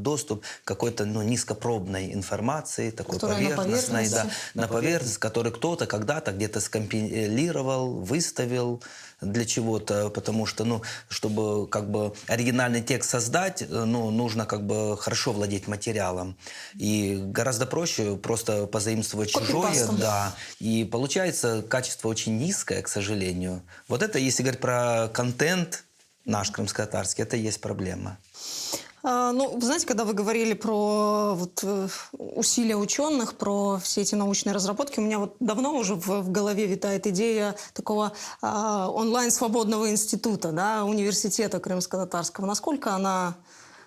доступ к какой-то низкопробной информации, такой поверхностной, на поверхность, который кто-то когда-то где-то скомпилировал, выставил для чего-то, потому что, чтобы как бы оригинальный текст создать, нужно как бы хорошо владеть материалом. И гораздо проще просто позаимствовать чужое, да. И получается качество очень низкое, к сожалению. Вот это, если говорить про контент наш крымско-татарский, это и есть проблема. Вы знаете, когда вы говорили про усилия ученых, про все эти научные разработки, у меня давно уже в голове витает идея такого онлайн-свободного института, да, университета крымско-татарского. Насколько она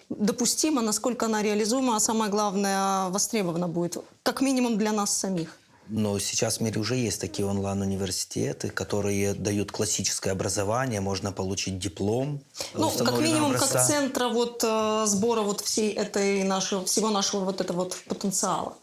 допустима, насколько она реализуема, а самое главное, востребована будет, как минимум для нас самих? Но сейчас в мире уже есть такие онлайн-университеты, которые дают классическое образование, можно получить диплом. Ну, как установленного минимум, образца. как центра вот, сбора вот всего нашего вот этого вот потенциала.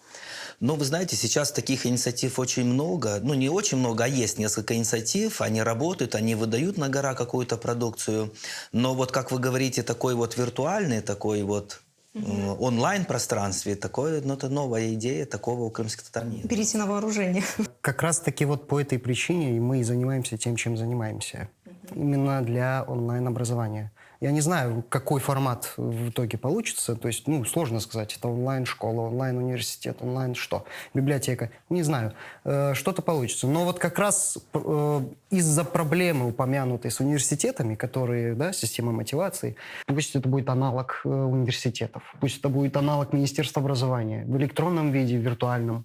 Но вы знаете, сейчас таких инициатив очень много. Ну, не очень много, а есть несколько инициатив. Они работают, они выдают на гора какую-то продукцию. Но вот, как вы говорите, такой вот виртуальный, такой вот онлайн-пространстве, такое, ну, это новая идея, такого у крымских татар нет. Перейти на вооружение. Как раз-таки вот по этой причине и мы и занимаемся тем, чем занимаемся. Именно для онлайн-образования. Я не знаю, какой формат в итоге получится. То есть, ну, сложно сказать, это онлайн-школа, онлайн-университет, онлайн что? Библиотека. Не знаю. Что-то получится. Но вот как раз из-за проблемы, упомянутой с университетами, которые, да, система мотивации, пусть это будет аналог университетов, пусть это будет аналог Министерства образования в электронном виде, в виртуальном,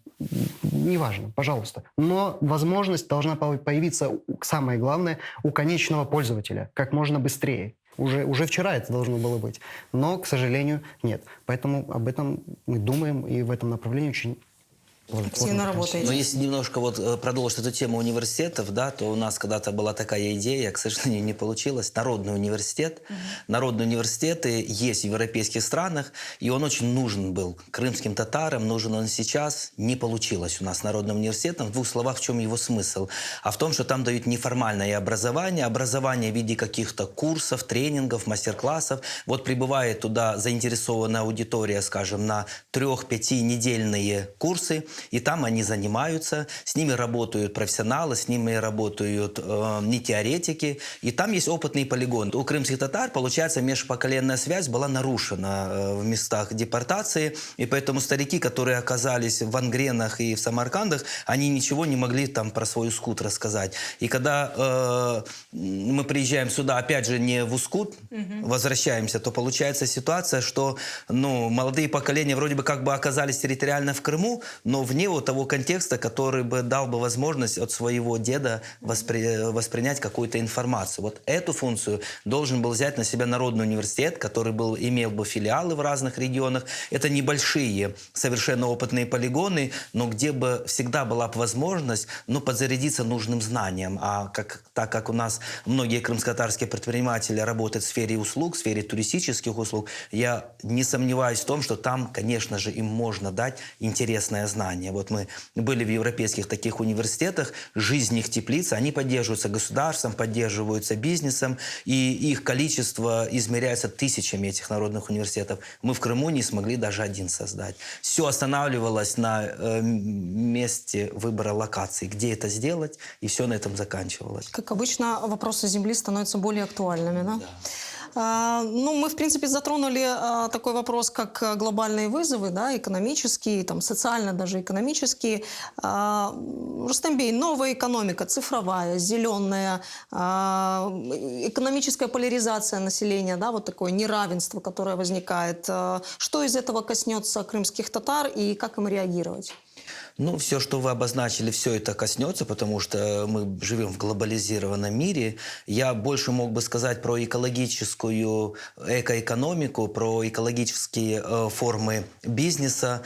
неважно, пожалуйста. Но возможность должна появиться, самое главное, у конечного пользователя как можно быстрее. Уже вчера это должно было быть. Но, к сожалению, нет. Поэтому об этом мы думаем и в этом направлении очень Активно работаете. Но если немножко вот продолжить эту тему университетов, да, то у нас когда-то была такая идея, к сожалению, не получилось. Народный университет. Народные университеты есть в европейских странах, и он очень нужен был крымским татарам, нужен он сейчас. Не получилось у нас народным университетом. В двух словах, в чем его смысл? А в том, что там дают неформальное образование, образование в виде каких-то курсов, тренингов, мастер-классов. Вот прибывает туда заинтересованная аудитория, скажем, на 3-5-недельные курсы, и там они занимаются, с ними работают профессионалы, с ними работают не теоретики, и там есть опытный полигон. У крымских татар, получается, межпоколенная связь была нарушена в местах депортации, и поэтому старики, которые оказались в Ангренах и в Самаркандах, они ничего не могли там про свой Ускут рассказать. И когда мы приезжаем сюда, опять же, не в Ускут, возвращаемся, то получается ситуация, что, ну, молодые поколения вроде бы как бы оказались территориально в Крыму, но вне вот того контекста, который бы дал бы возможность от своего деда воспринять какую-то информацию. Вот эту функцию должен был взять на себя Народный университет, который имел бы филиалы в разных регионах. Это небольшие, совершенно опытные полигоны, но где бы всегда была бы возможность, ну, подзарядиться нужным знанием. А так как у нас многие крымско-татарские предприниматели работают в сфере услуг, в сфере туристических услуг, я не сомневаюсь в том, что там, конечно же, им можно дать интересное знание. Вот мы были в европейских таких университетах, жизнь их теплица, они поддерживаются государством, поддерживаются бизнесом, и их количество измеряется тысячами этих народных университетов. Мы в Крыму не смогли даже один создать. Все останавливалось на месте выбора локации, где это сделать, и все на этом заканчивалось. Как обычно, вопросы земли становятся более актуальными, да? Ну, мы, в принципе, затронули такой вопрос, как глобальные вызовы, да, экономические, там, социально даже экономические. Рустембей, новая экономика, цифровая, зеленая, экономическая поляризация населения, да, вот такое неравенство, которое возникает. Что из этого коснется крымских татар и как им реагировать? Ну, все, что вы обозначили, все это коснется, потому что мы живем в глобализированном мире. Я больше мог бы сказать про экологическую экоэкономику, про экологические формы бизнеса.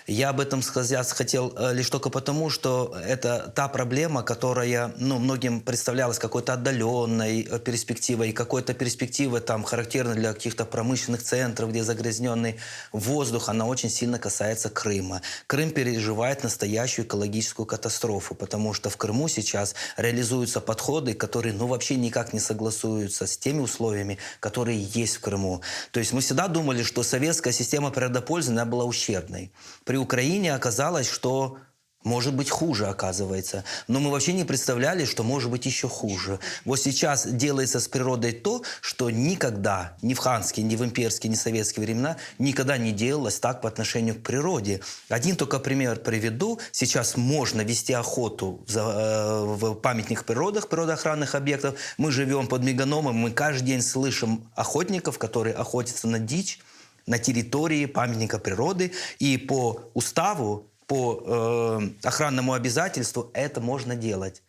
Я об этом сказать хотел лишь только потому, что это та проблема, которая, ну, многим представлялась какой-то отдаленной перспективой, какой-то перспективой там характерной для каких-то промышленных центров, где загрязненный воздух, она очень сильно касается Крыма. Крым переживает настоящую экологическую катастрофу, потому что в Крыму сейчас реализуются подходы, которые, ну, вообще никак не согласуются с теми условиями, которые есть в Крыму. То есть мы всегда думали, что советская система природопользования была ущербной. При Украине оказалось, что может быть хуже, оказывается. Но мы вообще не представляли, что может быть еще хуже. Вот сейчас делается с природой то, что никогда, ни в ханские, ни в имперские, ни в советские времена, никогда не делалось так по отношению к природе. Один только пример приведу. Сейчас можно вести охоту в памятных природах, природоохранных объектов. Мы живем под меганом, мы каждый день слышим охотников, которые охотятся на дичь на территории памятника природы. И по уставу, по охранному обязательству это можно делать.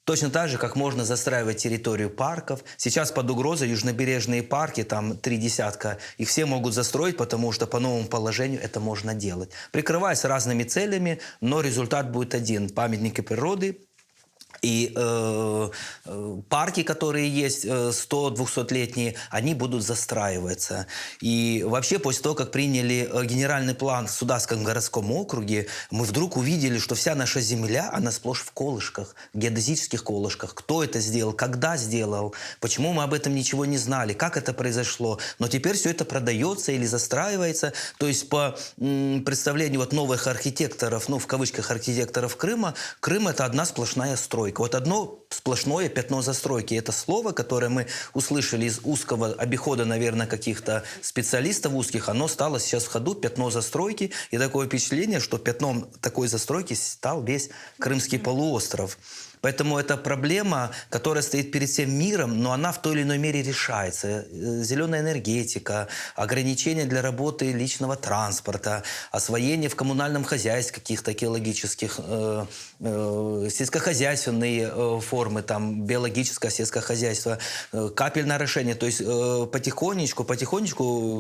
Точно так же, как можно застраивать территорию парков. Сейчас под угрозой южнобережные парки, там 3 десятка, их все могут застроить, потому что по новому положению это можно делать. Прикрываясь разными целями, но результат будет один. Памятники природы. И парки, которые есть 100-200-летние, они будут застраиваться. И вообще после того, как приняли генеральный план в Судакском городском округе, мы вдруг увидели, что вся наша земля, она сплошь в колышках, геодезических колышках. Кто это сделал, когда сделал, почему мы об этом ничего не знали, как это произошло. Но теперь все это продается или застраивается. То есть по представлению вот новых архитекторов, ну в кавычках архитекторов Крыма, Крым это одна сплошная стройка. Вот одно сплошное пятно застройки. Это слово, которое мы услышали из узкого обихода, наверное, каких-то специалистов узких, оно стало сейчас в ходу, пятно застройки. И такое впечатление, что пятном такой застройки стал весь Крымский полуостров. Поэтому это проблема, которая стоит перед всем миром, но она в той или иной мере решается. Зеленая энергетика, ограничения для работы личного транспорта, освоение в коммунальном хозяйстве каких-то экологических, сельскохозяйственные формы, там, биологическое сельское хозяйство, капельное орошение. То есть потихонечку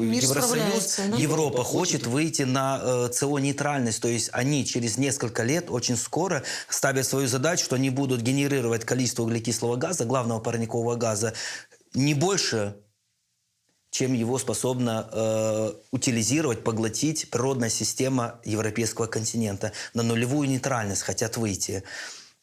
Мир Евросоюз, справляется, да? Европа хочет выйти на СО-нейтральность. То есть они через несколько лет, очень скоро, ставят свою задачу, что они будут генерировать количество углекислого газа, главного парникового газа, не больше, чем его способна утилизировать, поглотить природная система европейского континента. На нулевую нейтральность хотят выйти.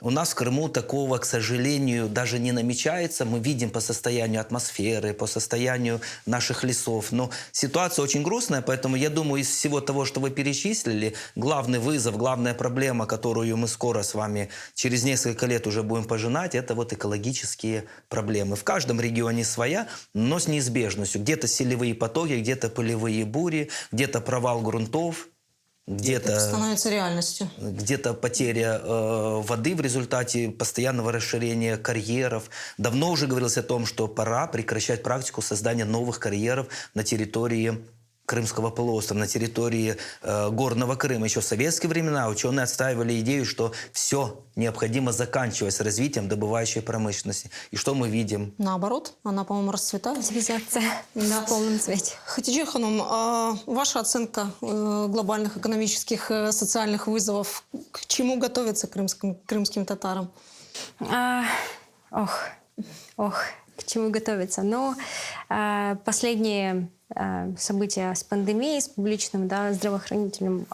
У нас в Крыму такого, к сожалению, даже не намечается. Мы видим по состоянию атмосферы, по состоянию наших лесов. Но ситуация очень грустная, поэтому я думаю, из всего того, что вы перечислили, главный вызов, главная проблема, которую мы скоро с вами через несколько лет уже будем пожинать, это вот экологические проблемы. В каждом регионе своя, но с неизбежностью. Где-то селевые потоки, где-то пылевые бури, где-то провал грунтов. Это становится реальностью. Где-то потеря воды в результате постоянного расширения карьеров. Давно уже говорилось о том, что пора прекращать практику создания новых карьеров на территории Крымского полуострова, на территории Горного Крыма. Еще в советские времена ученые отстаивали идею, что все необходимо заканчивать с развитием добывающей промышленности. И что мы видим? Наоборот, она, по-моему, расцветает. Цивилизация в полном цвете. Хатидже Ханум, а ваша оценка глобальных экономических, социальных вызовов, к чему готовятся крымским татарам? К чему готовиться? Ну, последние события с пандемией, с публичным, здравоохранительным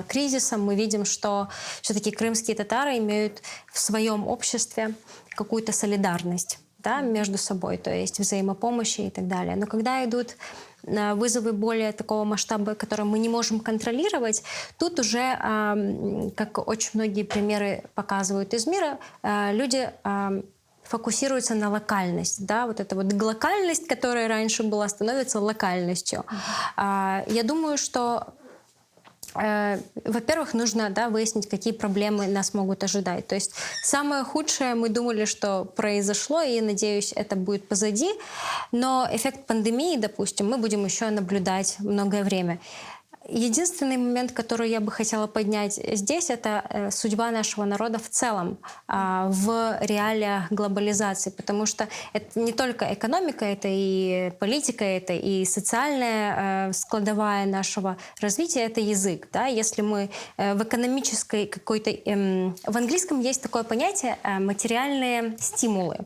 кризисом, мы видим, что все-таки крымские татары имеют в своем обществе какую-то солидарность, между собой, то есть взаимопомощи и так далее. Но когда идут вызовы более такого масштаба, которые мы не можем контролировать, тут уже, как очень многие примеры показывают из мира, люди фокусируется на локальность. Вот эта вот глокальность, которая раньше была, становится локальностью. Я думаю, что, во-первых, нужно выяснить, какие проблемы нас могут ожидать. То есть самое худшее мы думали, что произошло, и, надеюсь, это будет позади. Но эффект пандемии, допустим, мы будем еще наблюдать многое время. Единственный момент, который я бы хотела поднять здесь, это судьба нашего народа в целом в реалиях глобализации, потому что это не только экономика, это и политика, это и социальная складовая нашего развития, это язык. Если мы в экономической какой-то... В английском есть такое понятие материальные стимулы.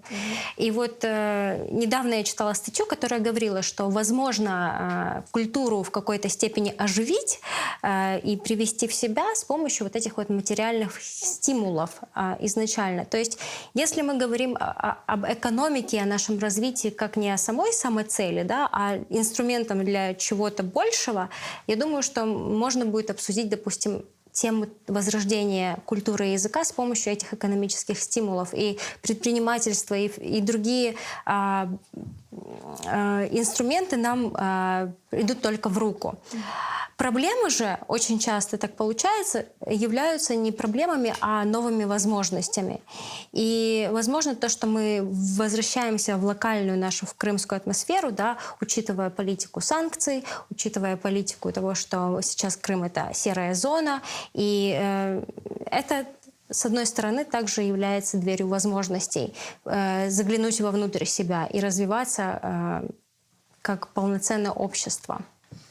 И вот недавно я читала статью, которая говорила, что возможно культуру в какой-то степени оживить и привести в себя с помощью вот этих вот материальных стимулов изначально. То есть если мы говорим об экономике, о нашем развитии как не о самой самоцели, а инструментом для чего-то большего, я думаю, что можно будет обсудить, допустим, тему возрождения культуры и языка с помощью этих экономических стимулов. И предпринимательство, и другие инструменты нам идут только в руку. Проблемы же, очень часто так получается, являются не проблемами, а новыми возможностями. И, возможно, то, что мы возвращаемся в локальную нашу, в крымскую атмосферу, учитывая политику санкций, учитывая политику того, что сейчас Крым — это серая зона, и это с одной стороны, также является дверью возможностей заглянуть вовнутрь себя и развиваться как полноценное общество.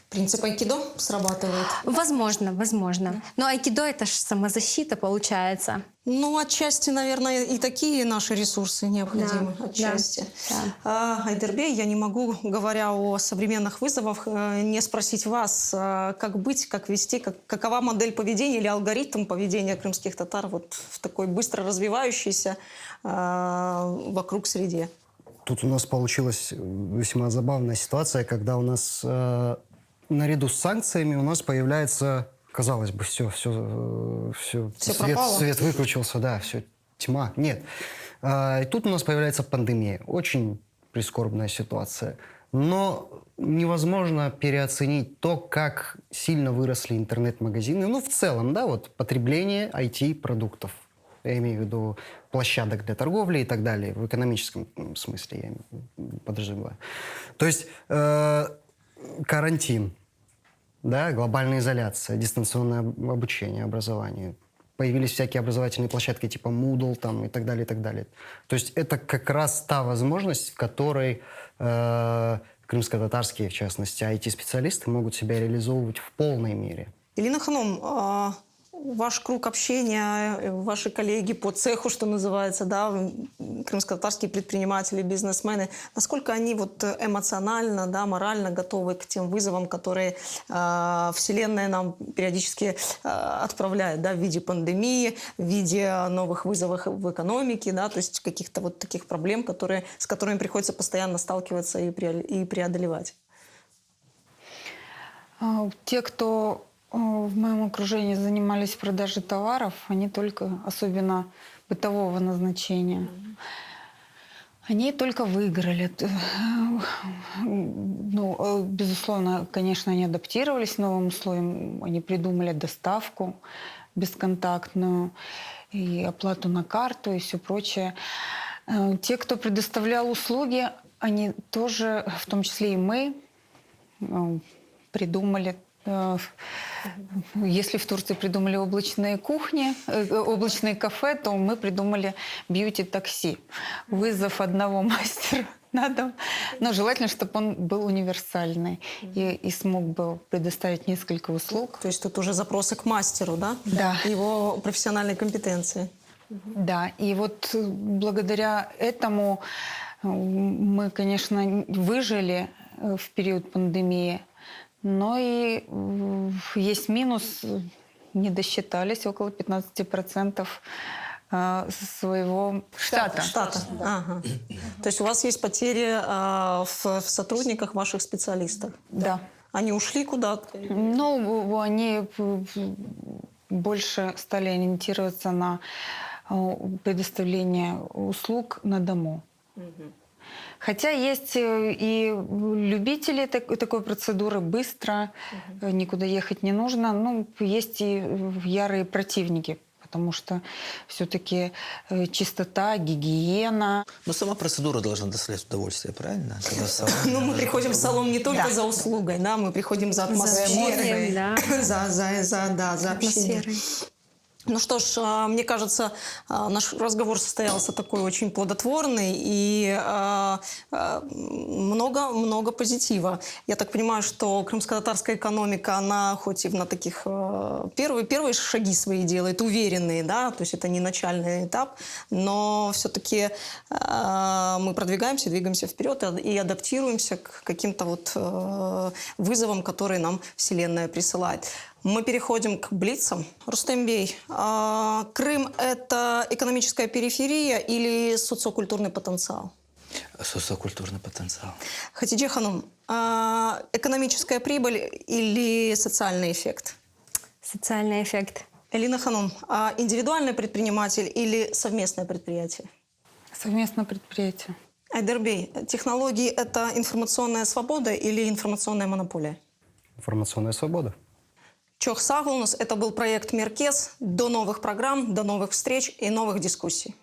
Принцип айкидо срабатывает? Возможно, возможно. Но айкидо — это же самозащита, получается. Ну, отчасти, наверное, и такие наши ресурсы необходимы. Да, Отчасти. да. Айдербей, я не могу, говоря о современных вызовах, не спросить вас, как быть, как вести, какова модель поведения или алгоритм поведения крымских татар вот в такой быстро развивающейся вокруг среде. Тут у нас получилась весьма забавная ситуация, когда у нас наряду с санкциями у нас появляется, казалось бы, все пропало? свет выключился, да, все, тьма. Нет. И тут у нас появляется пандемия. Очень прискорбная ситуация. Но невозможно переоценить то, как сильно выросли интернет-магазины. Ну, в целом, да, вот потребление IT-продуктов. Я имею в виду площадок для торговли и так далее. В экономическом смысле я подразумеваю. То есть карантин, да, глобальная изоляция, дистанционное обучение, образование. Появились всякие образовательные площадки типа Moodle там, и так далее, и так далее. То есть это как раз та возможность, в которой крымско-татарские, в частности, IT-специалисты могут себя реализовывать в полной мере. Элина Ханом, ваш круг общения, ваши коллеги по цеху, что называется, да, крымско-татарские предприниматели, бизнесмены, насколько они вот эмоционально, да, морально готовы к тем вызовам, которые Вселенная нам периодически отправляет, да, в виде пандемии, в виде новых вызовов в экономике, да, то есть каких-то вот таких проблем, с которыми приходится постоянно сталкиваться и преодолевать? Те, кто в моем окружении занимались продажей товаров, они только, особенно бытового назначения, они только выиграли. Ну, безусловно, конечно, они адаптировались к новым условиям, они придумали доставку бесконтактную, и оплату на карту, и все прочее. Те, кто предоставлял услуги, они тоже, в том числе и мы, придумали. Если в Турции придумали облачные кухни, облачные кафе, то мы придумали бьюти-такси. Вызов одного мастера на дом. Но желательно, чтобы он был универсальный и смог бы предоставить несколько услуг. То есть тут уже запросы к мастеру, да? Да. Его профессиональной компетенции. Да, и вот благодаря этому мы, конечно, выжили в период пандемии. Но и есть минус, не досчитались около 15% своего штата. Ага. То есть у вас есть потери в сотрудниках, ваших специалистах? Да. Они ушли куда-то? Ну, они больше стали ориентироваться на предоставление услуг на дому. Хотя есть и любители такой процедуры быстро, никуда ехать не нужно. Ну, есть и ярые противники, потому что все-таки чистота, гигиена. Но сама процедура должна доставлять удовольствие, правильно? Когда в салон, Ну, мы приходим в салон не только за услугой, да, мы приходим за атмосферой, за общением. Ну что ж, мне кажется, наш разговор состоялся такой очень плодотворный и много позитива. Я так понимаю, что крымско-татарская экономика, она хоть и на таких первые шаги свои делает, уверенные, да, то есть это не начальный этап, но все-таки мы продвигаемся, двигаемся вперед и адаптируемся к каким-то вот вызовам, которые нам Вселенная присылает. Мы переходим к блицам. Рустембей, Крым – это экономическая периферия или социокультурный потенциал? Социокультурный потенциал. Хатидже Ханум, экономическая прибыль или социальный эффект? Социальный эффект. Элина Ханум, индивидуальный предприниматель или совместное предприятие? Совместное предприятие. Айдербей, технологии – это информационная свобода или информационная монополия? Информационная свобода. Чох Сагулнус – это был проект Меркес. До новых программ, до новых встреч и новых дискуссий.